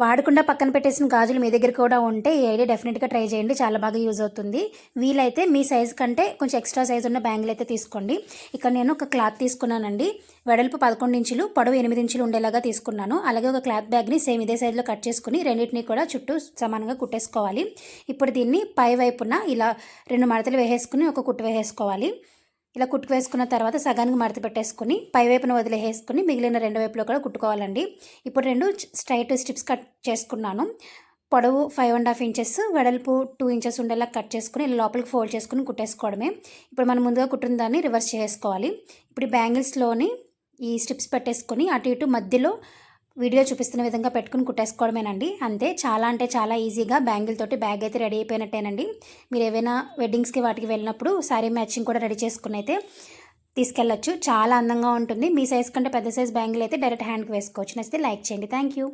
వాడకుండా పక్కన పెట్టేసిన గాజులు మీ దగ్గర కూడా ఉంటే ఈ ఐడియా డెఫినెట్గా ట్రై చేయండి, చాలా బాగా యూజ్ అవుతుంది. వీలైతే మీ సైజ్ కంటే కొంచెం ఎక్స్ట్రా సైజ్ ఉన్న బ్యాంగిల్ అయితే తీసుకోండి. ఇక్కడ నేను ఒక క్లాత్ తీసుకున్నానండి. వెడల్పు 11 ఇంచులు, పొడవు 8 ఇంచులు ఉండేలాగా తీసుకున్నాను. అలాగే ఒక క్లాత్ బ్యాగ్ని సేమ్ ఇదే సైజులో కట్ చేసుకుని రెండింటిని కూడా చుట్టూ సమానంగా కుట్టేసుకోవాలి. ఇప్పుడు దీన్ని పై వైపున ఇలా 2 మడతలు వేసేసుకుని ఒక కుట్టు వేసేసుకోవాలి. ఇలా కుట్టుకు వేసుకున్న తర్వాత సగానికి మడత పెట్టేసుకుని పైవైపున వదిలేసుకుని మిగిలిన 2 వైపులో కూడా కుట్టుకోవాలండి. ఇప్పుడు 2 స్ట్రైట్ స్ట్రిప్స్ కట్ చేసుకున్నాను. పొడవు 5.5 ఇంచెస్, వెడల్పు 2 ఇంచెస్ ఉండేలా కట్ చేసుకుని ఇలా లోపలికి ఫోల్డ్ చేసుకుని కుట్టేసుకోవడమే. ఇప్పుడు మనం ముందుగా కుట్టిన దాన్ని రివర్స్ చేసుకోవాలి. ఇప్పుడు బ్యాంగిల్స్లోని ఈ స్ట్రిప్స్ పెట్టేసుకొని అటు ఇటు మధ్యలో వీడియో చూపిస్తున్న విధంగా పెట్టుకుని కుట్టేసుకోవడమేనండి. అంతే, చాలా అంటే చాలా ఈజీగా బ్యాంగిల్ తోటి బ్యాగ్ అయితే రెడీ అయిపోయినట్టేనండి. మీరు ఏవైనా వెడ్డింగ్స్కి వాటికి వెళ్ళినప్పుడు శారీ మ్యాచింగ్ కూడా రెడీ చేసుకుని అయితే తీసుకెళ్ళచ్చు. చాలా అందంగా ఉంటుంది. మీ సైజ్ కంటే పెద్ద సైజ్ బ్యాంగిల్ అయితే డైరెక్ట్ హ్యాండ్కి వేసుకోవచ్చు. నచ్చితే లైక్ చేయండి. Thank you.